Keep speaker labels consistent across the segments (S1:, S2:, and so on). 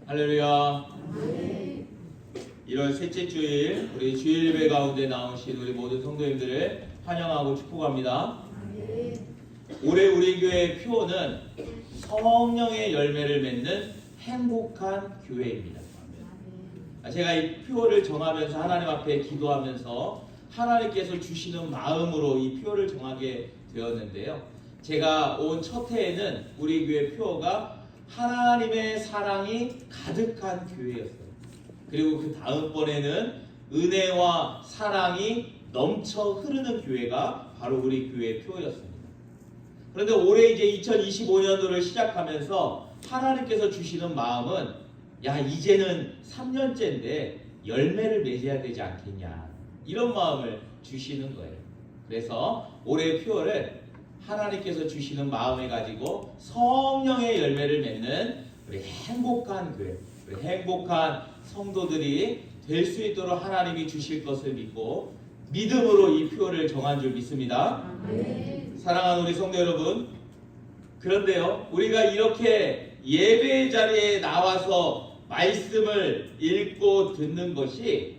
S1: 할렐루야. 1월 셋째 주일 우리 주일 예배 가운데 나오신 우리 모든 성도님들을 환영하고 축복합니다. 올해 우리 교회의 표어는 성령의 열매를 맺는 행복한 교회입니다. 제가 이 표어를 정하면서 하나님 앞에 기도하면서 하나님께서 주시는 마음으로 이 표어를 정하게 되었는데요. 제가 온 첫 해에는 우리 교회 표어가 하나님의 사랑이 가득한 교회였어요. 그리고 그 다음번에는 은혜와 사랑이 넘쳐 흐르는 교회가 바로 우리 교회의 표어였습니다. 그런데 올해 이제 2025년도를 시작하면서 하나님께서 주시는 마음은 이제는 3년째인데 열매를 맺어야 되지 않겠냐, 이런 마음을 주시는 거예요. 그래서 올해의 표어를 하나님께서 주시는 마음을 가지고 성령의 열매를 맺는 우리 행복한 교회, 우리 행복한 성도들이 될 수 있도록 하나님이 주실 것을 믿고 믿음으로 이 표어를 정한 줄 믿습니다. 사랑하는 우리 성도 여러분, 그런데요, 우리가 이렇게 예배 자리에 나와서 말씀을 읽고 듣는 것이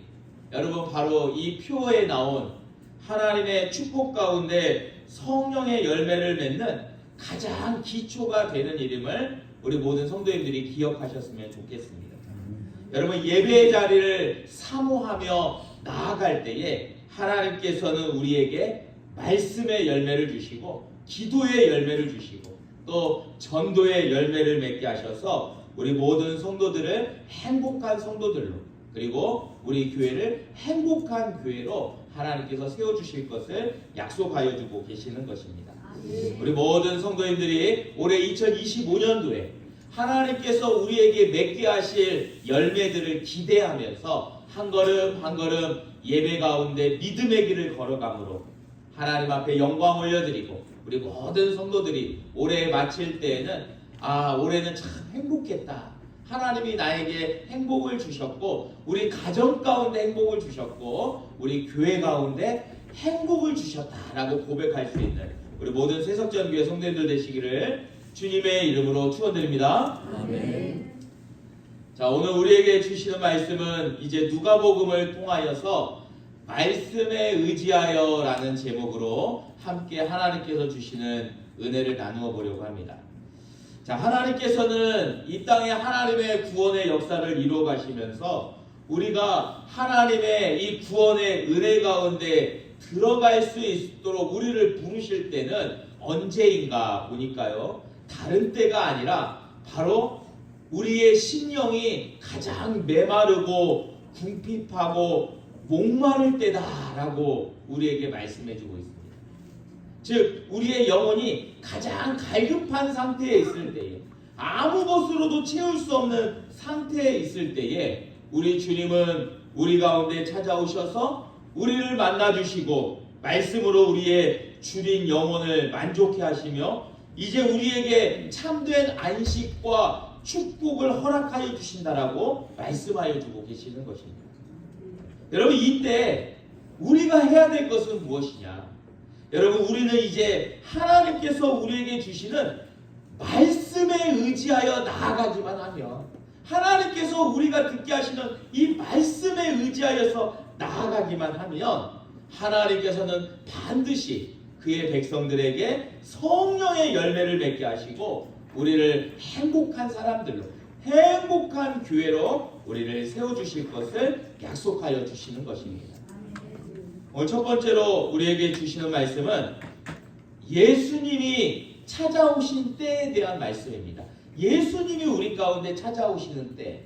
S1: 여러분 바로 이 표어에 나온 하나님의 축복 가운데 성령의 열매를 맺는 가장 기초가 되는 이름을 우리 모든 성도님들이 기억하셨으면 좋겠습니다. 여러분, 예배의 자리를 사모하며 나아갈 때에 하나님께서는 우리에게 말씀의 열매를 주시고 기도의 열매를 주시고 또 전도의 열매를 맺게 하셔서 우리 모든 성도들을 행복한 성도들로, 그리고 우리 교회를 행복한 교회로 하나님께서 세워주실 것을 약속하여 주고 계시는 것입니다. 우리 모든 성도님들이 올해 2025년도에 하나님께서 우리에게 맺게 하실 열매들을 기대하면서 한 걸음 한 걸음 예배 가운데 믿음의 길을 걸어감으로 하나님 앞에 영광 올려드리고, 우리 모든 성도들이 올해 마칠 때에는 올해는 참 행복했다, 하나님이 나에게 행복을 주셨고 우리 가정 가운데 행복을 주셨고 우리 교회 가운데 행복을 주셨다라고 고백할 수 있는 우리 모든 세석전교회 성도님들 되시기를 주님의 이름으로 축원드립니다. 아멘. 자, 오늘 우리에게 주시는 말씀은 이제 누가복음을 통하여서 말씀에 의지하여 라는 제목으로 함께 하나님께서 주시는 은혜를 나누어 보려고 합니다. 자, 하나님께서는 이 땅에 하나님의 구원의 역사를 이루어 가시면서 우리가 하나님의 이 구원의 은혜 가운데 들어갈 수 있도록 우리를 부르실 때는 언제인가 보니까요, 다른 때가 아니라 바로 우리의 심령이 가장 메마르고 궁핍하고 목마를 때다라고 우리에게 말씀해 주고 있습니다. 즉, 우리의 영혼이 가장 갈급한 상태에 있을 때에, 아무 것으로도 채울 수 없는 상태에 있을 때에 우리 주님은 우리 가운데 찾아오셔서 우리를 만나주시고 말씀으로 우리의 주린 영혼을 만족해 하시며 이제 우리에게 참된 안식과 축복을 허락하여 주신다라고 말씀하여 주고 계시는 것입니다. 여러분, 이때 우리가 해야 될 것은 무엇이냐? 여러분, 우리는 이제 하나님께서 우리에게 주시는 말씀에 의지하여 나아가기만 하면, 하나님께서 우리가 듣게 하시는 이 말씀에 의지하여서 나아가기만 하면 하나님께서는 반드시 그의 백성들에게 성령의 열매를 맺게 하시고 우리를 행복한 사람들로, 행복한 교회로 우리를 세워주실 것을 약속하여 주시는 것입니다. 오늘 첫 번째로 우리에게 주시는 말씀은 예수님이 찾아오신 때에 대한 말씀입니다. 예수님이 우리 가운데 찾아오시는 때,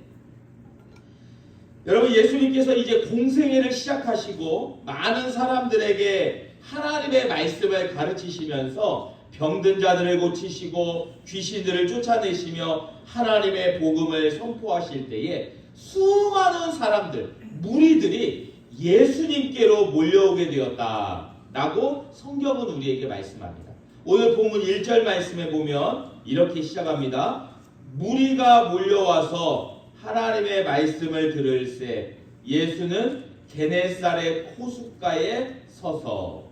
S1: 여러분, 예수님께서 이제 공생애를 시작하시고 많은 사람들에게 하나님의 말씀을 가르치시면서 병든 자들을 고치시고 귀신들을 쫓아내시며 하나님의 복음을 선포하실 때에 수많은 사람들, 무리들이 예수님께로 몰려오게 되었다라고 성경은 우리에게 말씀합니다. 오늘 본문 1절 말씀에 보면 이렇게 시작합니다. 무리가 몰려와서 하나님의 말씀을 들을새 예수는 게네사렛 호숫가에 서서.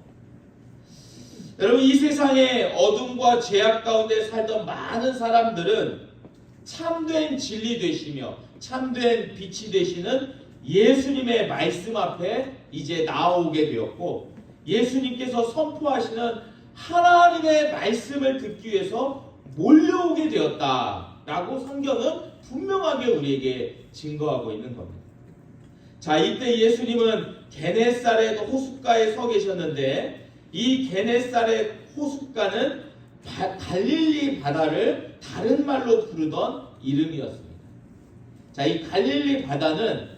S1: 여러분, 이 세상에 어둠과 죄악 가운데 살던 많은 사람들은 참된 진리 되시며 참된 빛이 되시는 예수님의 말씀 앞에 이제 나오게 되었고, 예수님께서 선포하시는 하나님의 말씀을 듣기 위해서 몰려오게 되었다라고 성경은 분명하게 우리에게 증거하고 있는 겁니다. 자, 이때 예수님은 게네사렛 호숫가에 서 계셨는데, 이 게네사렛 호숫가는 갈릴리 바다를 다른 말로 부르던 이름이었습니다. 자, 이 갈릴리 바다는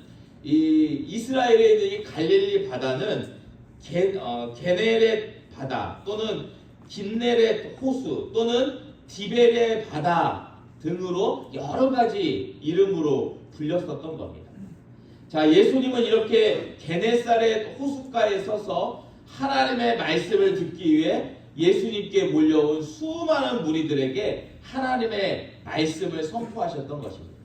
S1: 이 이스라엘에 있는 이 갈릴리 바다는 게네렛 바다 또는 긴네렛 호수 또는 디베레 바다 등으로 여러 가지 이름으로 불렸었던 겁니다. 자, 예수님은 이렇게 게네사렛 호숫가에 서서 하나님의 말씀을 듣기 위해 예수님께 몰려온 수많은 무리들에게 하나님의 말씀을 선포하셨던 것입니다.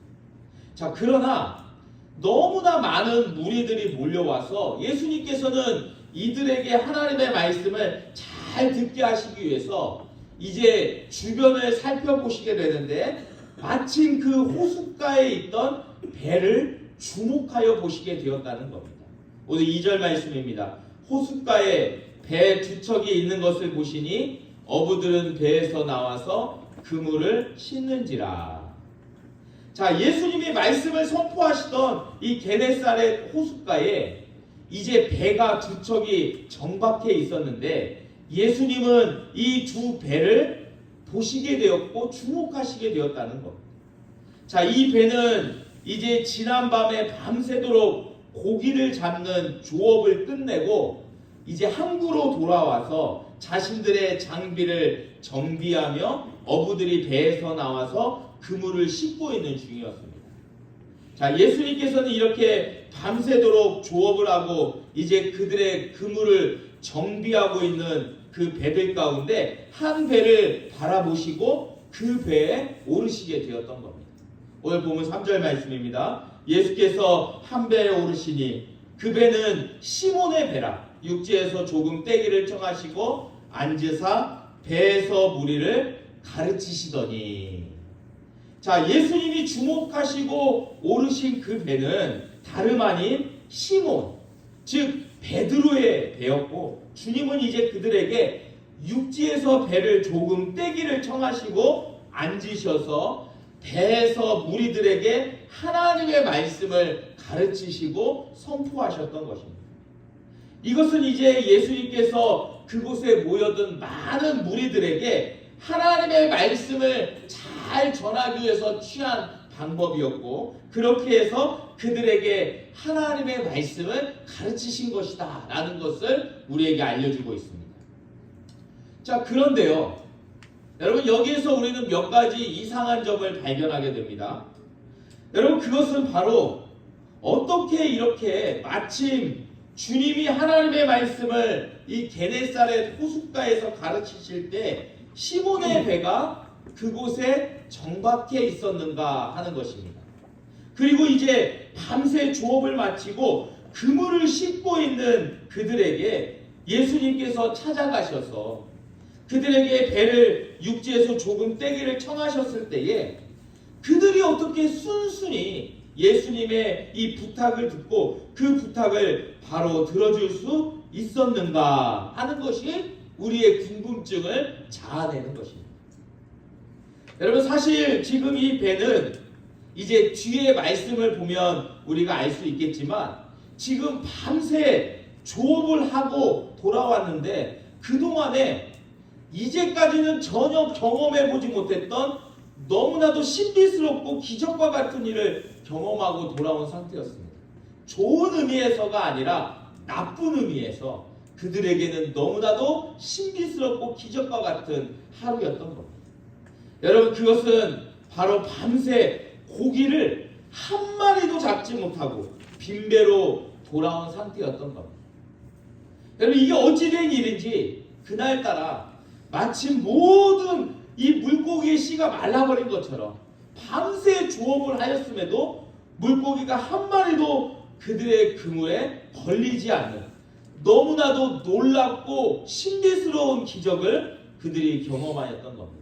S1: 자, 그러나 너무나 많은 무리들이 몰려와서 예수님께서는 이들에게 하나님의 말씀을 잘 듣게 하시기 위해서 이제 주변을 살펴보시게 되는데, 마침 그 호숫가에 있던 배를 주목하여 보시게 되었다는 겁니다. 오늘 2절 말씀입니다. 호숫가에 배 두 척이 있는 것을 보시니 어부들은 배에서 나와서 그물을 씻는지라. 자, 예수님이 말씀을 선포하시던 이 게네사렛 호숫가에 이제 배가 두 척이 정박해 있었는데, 예수님은 이 두 배를 보시게 되었고 주목하시게 되었다는 겁니다. 자, 이 배는 이제 지난밤에 밤새도록 고기를 잡는 조업을 끝내고 이제 항구로 돌아와서 자신들의 장비를 정비하며 어부들이 배에서 나와서 그물을 씻고 있는 중이었습니다. 자, 예수님께서는 이렇게 밤새도록 조업을 하고 이제 그들의 그물을 정비하고 있는 그 배들 가운데 한 배를 바라보시고 그 배에 오르시게 되었던 겁니다. 오늘 보면 3절 말씀입니다. 예수께서 한 배에 오르시니 그 배는 시몬의 배라. 육지에서 조금 떼기를 청하시고 앉으사 배에서 무리를 가르치시더니. 자, 예수님이 주목하시고 오르신 그 배는 다름 아닌 시몬, 즉 베드로의 배였고, 주님은 이제 그들에게 육지에서 배를 조금 떼기를 청하시고 앉으셔서 배에서 무리들에게 하나님의 말씀을 가르치시고 선포하셨던 것입니다. 이것은 이제 예수님께서 그곳에 모여든 많은 무리들에게 하나님의 말씀을 잘 전하기 위해서 취한 방법이었고, 그렇게 해서 그들에게 하나님의 말씀을 가르치신 것이다 라는 것을 우리에게 알려주고 있습니다. 자, 그런데요, 여러분, 여기에서 우리는 몇 가지 이상한 점을 발견하게 됩니다. 여러분, 그것은 바로 어떻게 이렇게 마침 주님이 하나님의 말씀을 이 게네사렛 호숫가에서 가르치실 때 시몬의 배가 그곳에 정박해 있었는가 하는 것입니다. 그리고 이제 밤새 조업을 마치고 그물을 씻고 있는 그들에게 예수님께서 찾아가셔서 그들에게 배를 육지에서 조금 떼기를 청하셨을 때에 그들이 어떻게 순순히 예수님의 이 부탁을 듣고 그 부탁을 바로 들어줄 수 있었는가 하는 것이 우리의 궁금증을 자아내는 것입니다. 여러분, 사실 지금 이 배는 이제 뒤에 말씀을 보면 우리가 알 수 있겠지만 지금 밤새 조업을 하고 돌아왔는데 그동안에 이제까지는 전혀 경험해보지 못했던 너무나도 신비스럽고 기적과 같은 일을 경험하고 돌아온 상태였습니다. 좋은 의미에서가 아니라 나쁜 의미에서 그들에게는 너무나도 신비스럽고 기적과 같은 하루였던 겁니다. 여러분, 그것은 바로 밤새 고기를 한 마리도 잡지 못하고 빈배로 돌아온 상태였던 겁니다. 여러분, 이게 어찌된 일인지 그날따라 마침 모든 이 물고기의 씨가 말라버린 것처럼 밤새 조업을 하였음에도 물고기가 한 마리도 그들의 그물에 걸리지 않는 너무나도 놀랍고 신비스러운 기적을 그들이 경험하였던 겁니다.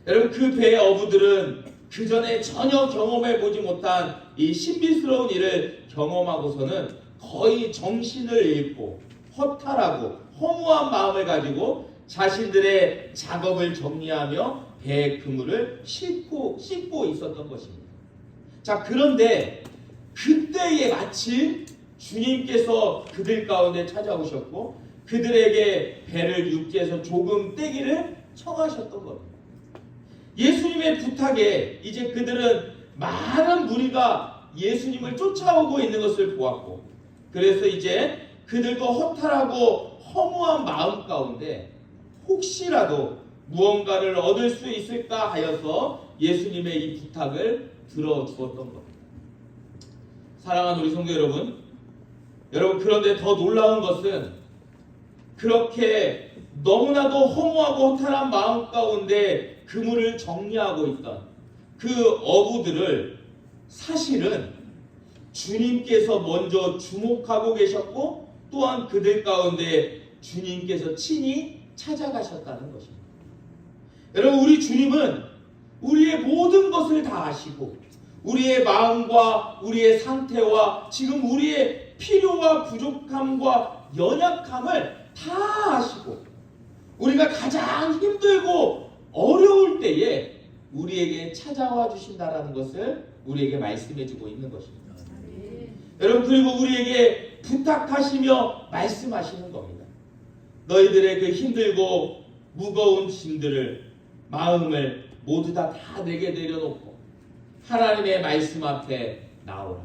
S1: 여러분, 그 배의 어부들은 그 전에 전혀 경험해 보지 못한 이 신비스러운 일을 경험하고서는 거의 정신을 잃고 허탈하고 허무한 마음을 가지고 자신들의 작업을 정리하며 배의 그물을 씻고 있었던 것입니다. 자, 그런데 그때에 마침 주님께서 그들 가운데 찾아오셨고 그들에게 배를 육지에서 조금 떼기를 청하셨던 겁니다. 예수님의 부탁에 이제 그들은 많은 무리가 예수님을 쫓아오고 있는 것을 보았고, 그래서 이제 그들도 허탈하고 허무한 마음 가운데 혹시라도 무언가를 얻을 수 있을까 하여서 예수님의 이 부탁을 들어주었던 겁니다. 사랑하는 우리 성도 여러분, 그런데 더 놀라운 것은 그렇게 너무나도 허무하고 허탈한 마음 가운데 그물을 정리하고 있던 그 어부들을 사실은 주님께서 먼저 주목하고 계셨고 또한 그들 가운데 주님께서 친히 찾아가셨다는 것입니다. 여러분, 우리 주님은 우리의 모든 것을 다 아시고 우리의 마음과 우리의 상태와 지금 우리의 필요와 부족함과 연약함을 다 아시고 우리가 가장 힘들고 어려울 때에 우리에게 찾아와 주신다라는 것을 우리에게 말씀해 주고 있는 것입니다. 여러분, 그리고 우리에게 부탁하시며 말씀하시는 겁니다. 너희들의 그 힘들고 무거운 짐들을 마음을 모두 다 내게 내려놓고 하나님의 말씀 앞에 나오라.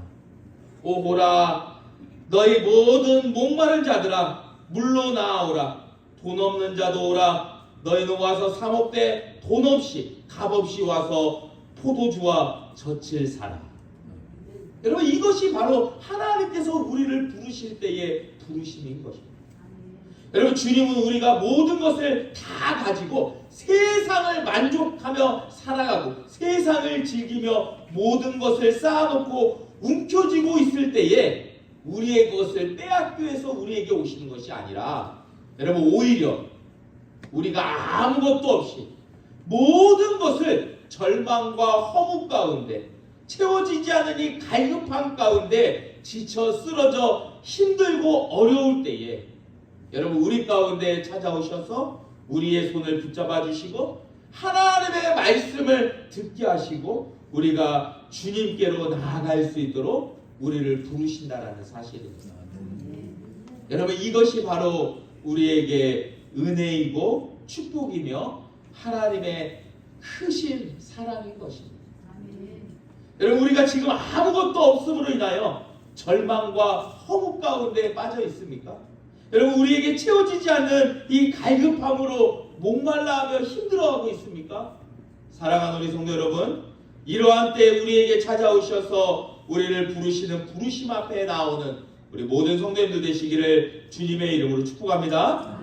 S1: 오호라 너희 모든 목마른 자들아 물로 나아오라. 돈 없는 자도 오라. 너희는 와서 사 먹되 돈 없이 값 없이 와서 포도주와 젖을 사라. 여러분, 이것이 바로 하나님께서 우리를 부르실 때의 부르심인 것입니다. 여러분, 주님은 우리가 모든 것을 다 가지고 세상을 만족하며 살아가고 세상을 즐기며 모든 것을 쌓아놓고 움켜쥐고 있을 때에 우리의 것을 빼앗기해서 우리에게 오시는 것이 아니라, 여러분, 오히려 우리가 아무것도 없이 모든 것을 절망과 허무 가운데 채워지지 않은 이 갈급함 가운데 지쳐 쓰러져 힘들고 어려울 때에 여러분, 우리 가운데 찾아오셔서 우리의 손을 붙잡아 주시고 하나님의 말씀을 듣게 하시고 우리가 주님께로 나아갈 수 있도록 우리를 부르신다라는 사실입니다. 여러분, 이것이 바로 우리에게 은혜이고 축복이며 하나님의 크신 사랑인 것입니다. 여러분, 우리가 지금 아무것도 없음으로 인하여 절망과 허무 가운데 빠져 있습니까? 여러분, 우리에게 채워지지 않는 이 갈급함으로 목말라하며 힘들어하고 있습니까? 사랑하는 우리 성도 여러분, 이러한 때에 우리에게 찾아오셔서 우리를 부르시는 부르심 앞에 나오는 우리 모든 성도님들 되시기를 주님의 이름으로 축복합니다.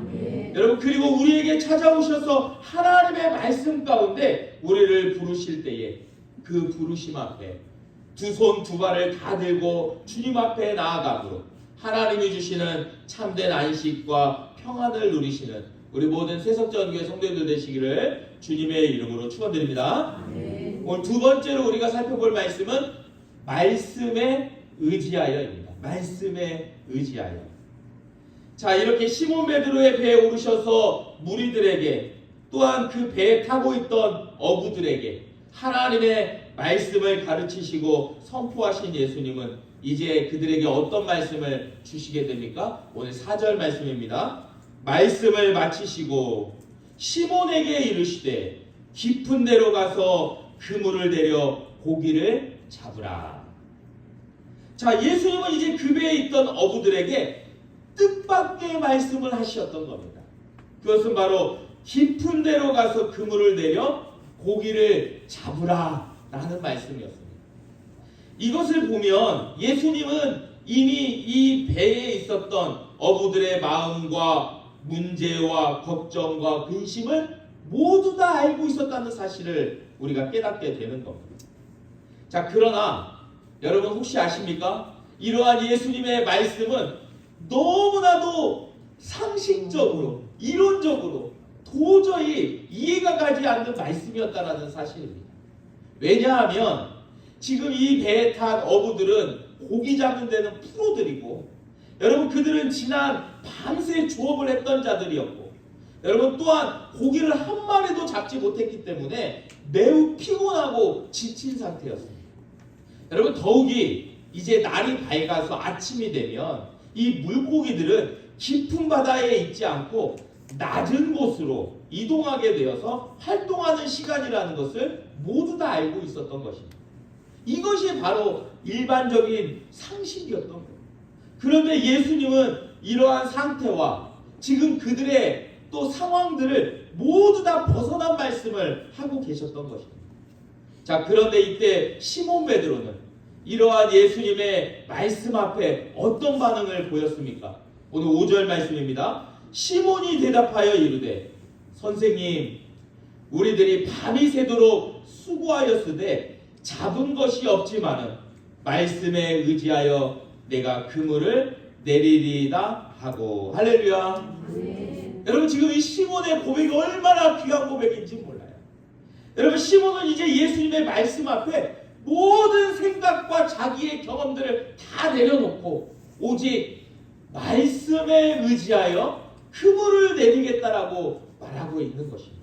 S1: 여러분, 그리고 우리에게 찾아오셔서 하나님의 말씀 가운데 우리를 부르실 때에 그 부르심 앞에 두 손 두 발을 다 들고 주님 앞에 나아가므로 하나님이 주시는 참된 안식과 평안을 누리시는 우리 모든 세석전교회 성도님들 되시기를 주님의 이름으로 축원드립니다. 오늘 두 번째로 우리가 살펴볼 말씀은 말씀에 의지하여입니다. 말씀에 의지하여. 자, 이렇게 시몬 베드로의 배에 오르셔서 무리들에게 또한 그 배에 타고 있던 어부들에게 하나님의 말씀을 가르치시고 선포하신 예수님은 이제 그들에게 어떤 말씀을 주시게 됩니까? 오늘 4절 말씀입니다. 말씀을 마치시고 시몬에게 이르시되 깊은 데로 가서 그물을 내려 고기를 잡으라. 자, 예수님은 이제 그 배에 있던 어부들에게 뜻밖의 말씀을 하셨던 겁니다. 그것은 바로 깊은 데로 가서 그물을 내려 고기를 잡으라 라는 말씀이었습니다. 이것을 보면 예수님은 이미 이 배에 있었던 어부들의 마음과 문제와 걱정과 근심을 모두 다 알고 있었다는 사실을 우리가 깨닫게 되는 겁니다. 자, 그러나 여러분 혹시 아십니까? 이러한 예수님의 말씀은 너무나도 상식적으로 이론적으로 도저히 이해가 가지 않는 말씀이었다는 사실입니다. 왜냐하면 지금 이 배에 탄 어부들은 고기 잡는 데는 프로들이고, 여러분 그들은 지난 밤새 조업을 했던 자들이었고, 여러분 또한 고기를 한 마리도 잡지 못했기 때문에 매우 피곤하고 지친 상태였습니다. 여러분 더욱이 이제 날이 밝아서 아침이 되면 이 물고기들은 깊은 바다에 있지 않고 낮은 곳으로 이동하게 되어서 활동하는 시간이라는 것을 모두 다 알고 있었던 것입니다. 이것이 바로 일반적인 상식이었던 거예요. 그런데 예수님은 이러한 상태와 지금 그들의 또 상황들을 모두 다 벗어난 말씀을 하고 계셨던 것입니다. 자, 그런데 이때 시몬 베드로는 이러한 예수님의 말씀 앞에 어떤 반응을 보였습니까? 오늘 5절 말씀입니다. 시몬이 대답하여 이르되 선생님, 우리들이 밤이 새도록 수고하였으되 잡은 것이 없지만은 말씀에 의지하여 내가 그물을 내리리다 하고. 할렐루야. 여러분 지금 이 시몬의 고백이 얼마나 귀한 고백인지 몰라요. 여러분 시몬은 이제 예수님의 말씀 앞에 모든 생각과 자기의 경험들을 다 내려놓고 오직 말씀에 의지하여 그물을 내리겠다라고 말하고 있는 것입니다.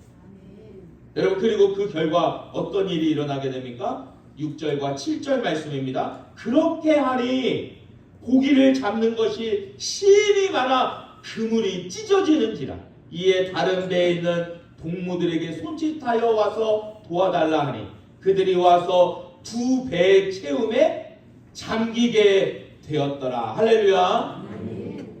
S1: 여러분 그리고 그 결과 어떤 일이 일어나게 됩니까? 6절과 7절 말씀입니다. 그렇게 하니 고기를 잡는 것이 심히 많아 그물이 찢어지는지라. 이에 다른 배에 있는 동무들에게 손짓하여 와서 도와달라 하니 그들이 와서 두 배의 채움에 잠기게 되었더라. 할렐루야.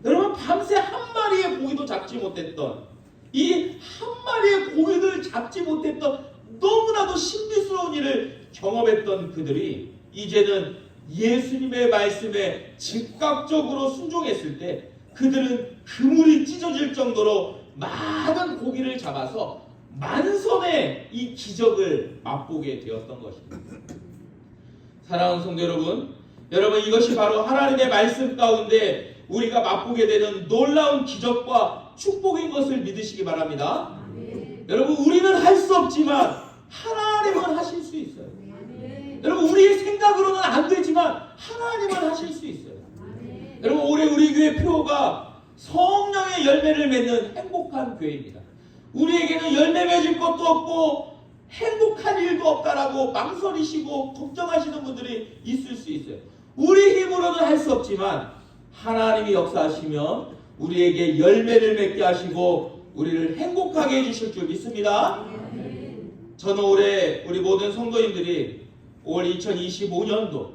S1: 여러분 밤새 한 마리의 고기도 잡지 못했던, 이 한 마리의 고기를 잡지 못했던 너무나도 신비스러운 일을 경험했던 그들이 이제는 예수님의 말씀에 즉각적으로 순종했을 때 그들은 그물이 찢어질 정도로 많은 고기를 잡아서 만선의 이 기적을 맛보게 되었던 것입니다. 사랑하는 성도 여러분, 여러분 이것이 바로 하나님의 말씀 가운데 우리가 맛보게 되는 놀라운 기적과 축복인 것을 믿으시기 바랍니다. 여러분 우리는 할 수 없지만 하나님은 하실 수 있어요. 여러분 우리의 생각으로는 안 되지만 하나님은 하실 수 있어요. 여러분 올해 우리 교회 표가 성령의 열매를 맺는 행복한 교회입니다. 우리에게는 열매 맺을 것도 없고 행복한 일도 없다라고 망설이시고 걱정하시는 분들이 있을 수 있어요. 우리 힘으로는 할 수 없지만 하나님이 역사하시면 우리에게 열매를 맺게 하시고 우리를 행복하게 해주실 줄 믿습니다. 저는 올해 우리 모든 성도님들이 올 2025년도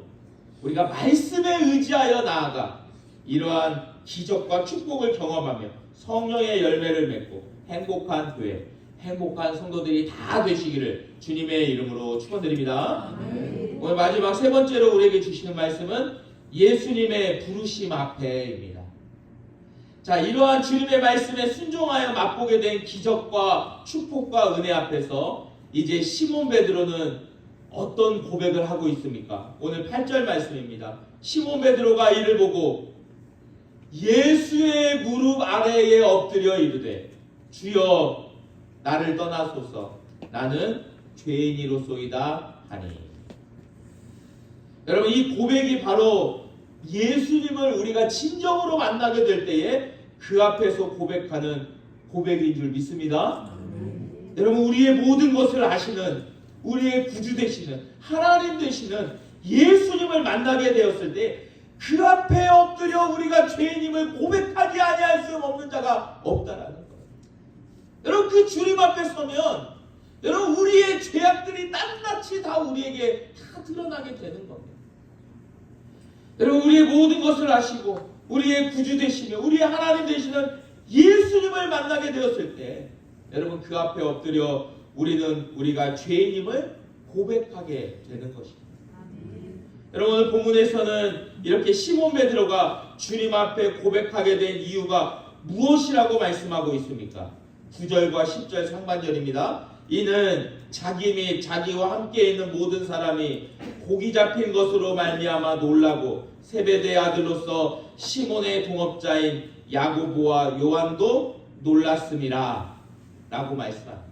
S1: 우리가 말씀에 의지하여 나아가 이러한 기적과 축복을 경험하며 성령의 열매를 맺고 행복한 교회, 행복한 성도들이 다 되시기를 주님의 이름으로 축원드립니다. 오늘 마지막 세 번째로 우리에게 주시는 말씀은 예수님의 부르심 앞에입니다. 자, 이러한 주님의 말씀에 순종하여 맛보게 된 기적과 축복과 은혜 앞에서 이제 시몬 베드로는 어떤 고백을 하고 있습니까? 오늘 8절 말씀입니다. 시몬 베드로가 이를 보고 예수의 무릎 아래에 엎드려 이르되 주여 나를 떠나소서 나는 죄인이로소이다 하니. 여러분 이 고백이 바로 예수님을 우리가 진정으로 만나게 될 때에 그 앞에서 고백하는 고백인 줄 믿습니다. 여러분 우리의 모든 것을 아시는 우리의 구주 되시는 하나님 되시는 예수님을 만나게 되었을 때 그 앞에 엎드려 우리가 죄인임을 고백하지 아니할 수 없는 자가 없다라는 거예요. 여러분 그 주님 앞에 서면 여러분 우리의 죄악들이 낱낱이 다 우리에게 다 드러나게 되는 겁니다. 여러분 우리의 모든 것을 아시고 우리의 구주 되시며 우리의 하나님 되시는 예수님을 만나게 되었을 때 여러분 그 앞에 엎드려 우리는 우리가 죄인임을 고백하게 되는 것입니다. 여러분 오늘 본문에서는 이렇게 시몬 베드로가 주님 앞에 고백하게 된 이유가 무엇이라고 말씀하고 있습니까? 9절과 10절 상반절입니다. 이는 자기 및 자기와 함께 있는 모든 사람이 고기 잡힌 것으로 말미암아 놀라고 세베대의 아들로서 시몬의 동업자인 야고보와 요한도 놀랐음이라 라고 말씀합니다.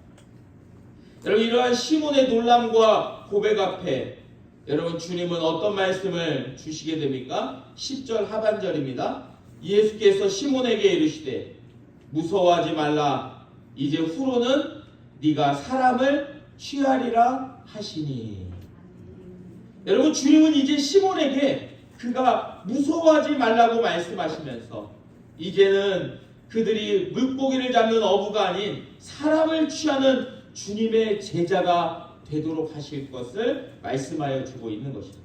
S1: 여러분, 이러한 시몬의 놀람과 고백 앞에 여러분, 주님은 어떤 말씀을 주시게 됩니까? 10절 하반절입니다. 예수께서 시몬에게 이르시되 무서워하지 말라. 이제 후로는 네가 사람을 취하리라 하시니. 여러분, 주님은 이제 시몬에게 그가 무서워하지 말라고 말씀하시면서 이제는 그들이 물고기를 잡는 어부가 아닌 사람을 취하는 주님의 제자가 되도록 하실 것을 말씀하여 주고 있는 것입니다.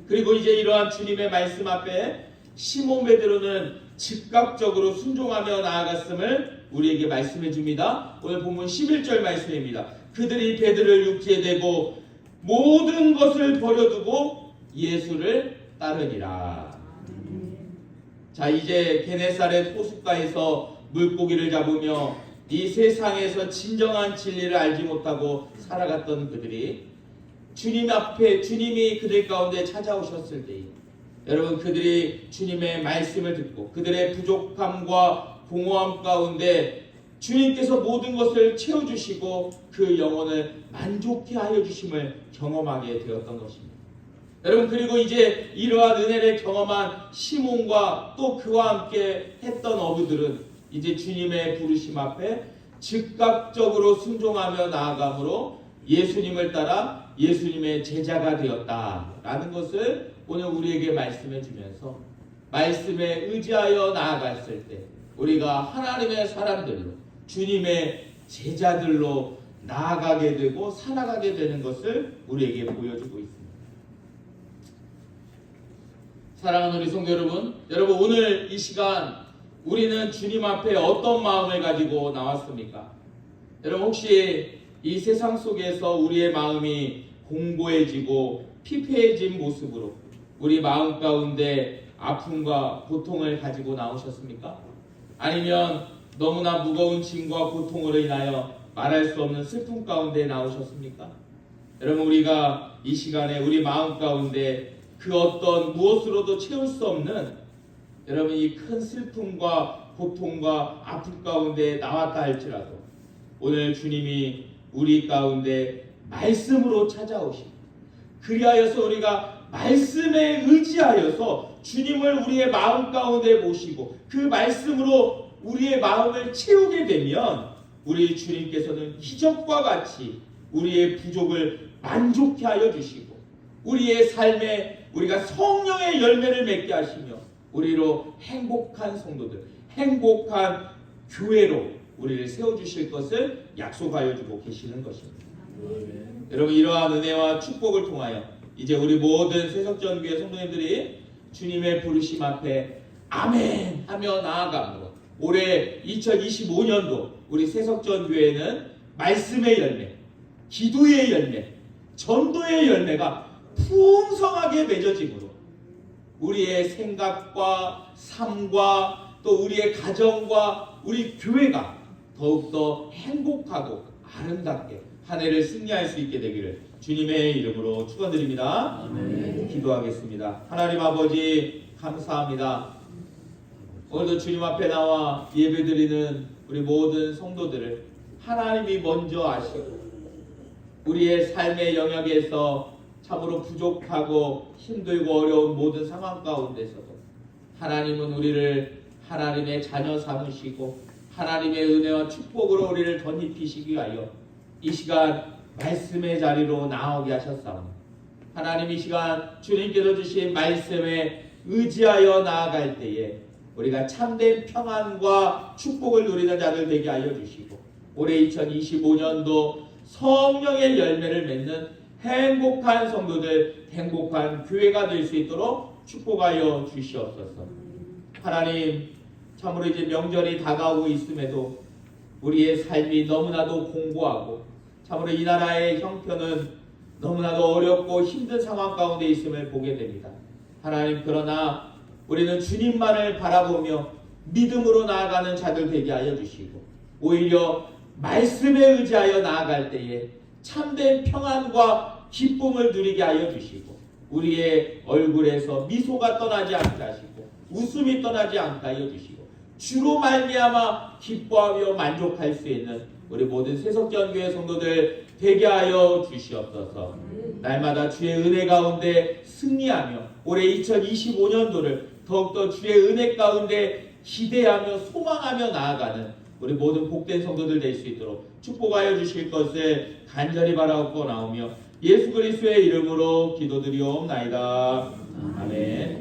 S1: 그리고 이제 이러한 주님의 말씀 앞에 시몬 베드로는 즉각적으로 순종하며 나아갔음을 우리에게 말씀해 줍니다. 오늘 본문 11절 말씀입니다. 그들이 베드로를 육지에 대고 모든 것을 버려두고 예수를 따르니라. 자, 이제 게네사렛 호숫가에서 물고기를 잡으며 이 세상에서 진정한 진리를 알지 못하고 살아갔던 그들이 주님 앞에, 주님이 그들 가운데 찾아오셨을 때에 여러분, 그들이 주님의 말씀을 듣고 그들의 부족함과 공허함 가운데 주님께서 모든 것을 채워주시고 그 영혼을 만족해 하여 주심을 경험하게 되었던 것입니다. 여러분, 그리고 이제 이러한 은혜를 경험한 시몬과 또 그와 함께 했던 어부들은 이제 주님의 부르심 앞에 즉각적으로 순종하며 나아감으로 예수님을 따라 예수님의 제자가 되었다라는 것을 오늘 우리에게 말씀해 주면서 말씀에 의지하여 나아갔을 때 우리가 하나님의 사람들로 주님의 제자들로 나아가게 되고 살아가게 되는 것을 우리에게 보여주고 있습니다. 사랑하는 우리 성도 여러분, 오늘 이 시간 우리는 주님 앞에 어떤 마음을 가지고 나왔습니까? 여러분, 혹시 이 세상 속에서 우리의 마음이 공고해지고 피폐해진 모습으로 우리 마음 가운데 아픔과 고통을 가지고 나오셨습니까? 아니면 너무나 무거운 짐과 고통으로 인하여 말할 수 없는 슬픔 가운데 나오셨습니까? 여러분, 우리가 이 시간에 우리 마음 가운데 그 어떤 무엇으로도 채울 수 없는 여러분 이 큰 슬픔과 고통과 아픔 가운데 나왔다 할지라도 오늘 주님이 우리 가운데 말씀으로 찾아오시고 그리하여서 우리가 말씀에 의지하여서 주님을 우리의 마음 가운데 모시고 그 말씀으로 우리의 마음을 채우게 되면 우리 주님께서는 기적과 같이 우리의 부족을 만족해 하여 주시고 우리의 삶에 우리가 성령의 열매를 맺게 하시며 우리로 행복한 성도들, 행복한 교회로 우리를 세워주실 것을 약속하여 주고 계시는 것입니다. 여러분, 이러한 은혜와 축복을 통하여 이제 우리 모든 세석전교회 성도님들이 주님의 부르심 앞에 아멘 하며 나아감으로 올해 2025년도 우리 세석전교회는 말씀의 열매, 기도의 열매, 전도의 열매가 풍성하게 맺어짐으로 우리의 생각과 삶과 또 우리의 가정과 우리 교회가 더욱더 행복하고 아름답게 한 해를 승리할 수 있게 되기를 주님의 이름으로 축원드립니다. 아멘. 기도하겠습니다. 하나님 아버지 감사합니다. 오늘도 주님 앞에 나와 예배드리는 우리 모든 성도들을 하나님이 먼저 아시고 우리의 삶의 영역에서 참으로 부족하고 힘들고 어려운 모든 상황 가운데서도 하나님은 우리를 하나님의 자녀 삼으시고 하나님의 은혜와 축복으로 우리를 덧입히시기 위하여 이 시간 말씀의 자리로 나오게 하셨사오니 하나님 이 시간 주님께서 주신 말씀에 의지하여 나아갈 때에 우리가 참된 평안과 축복을 누리는 자들 되게 하여 주시고 올해 2025년도 성령의 열매를 맺는 행복한 성도들, 행복한 교회가 될 수 있도록 축복하여 주시옵소서. 하나님, 참으로 이제 명절이 다가오고 있음에도 우리의 삶이 너무나도 공고하고 참으로 이 나라의 형편은 너무나도 어렵고 힘든 상황 가운데 있음을 보게 됩니다. 하나님, 그러나 우리는 주님만을 바라보며 믿음으로 나아가는 자들 되게 하여 주시고 오히려 말씀에 의지하여 나아갈 때에 참된 평안과 기쁨을 누리게 하여 주시고 우리의 얼굴에서 미소가 떠나지 않게 하시고 웃음이 떠나지 않게 하여 주시고 주로 말미암아 기뻐하며 만족할 수 있는 우리 모든 세석전교회 성도들 되게 하여 주시옵소서. 날마다 주의 은혜 가운데 승리하며 올해 2025년도를 더욱더 주의 은혜 가운데 기대하며 소망하며 나아가는 우리 모든 복된 성도들 될 수 있도록 축복하여 주실 것을 간절히 바라옵고 나오며 예수 그리스도의 이름으로 기도드리옵나이다. 아멘.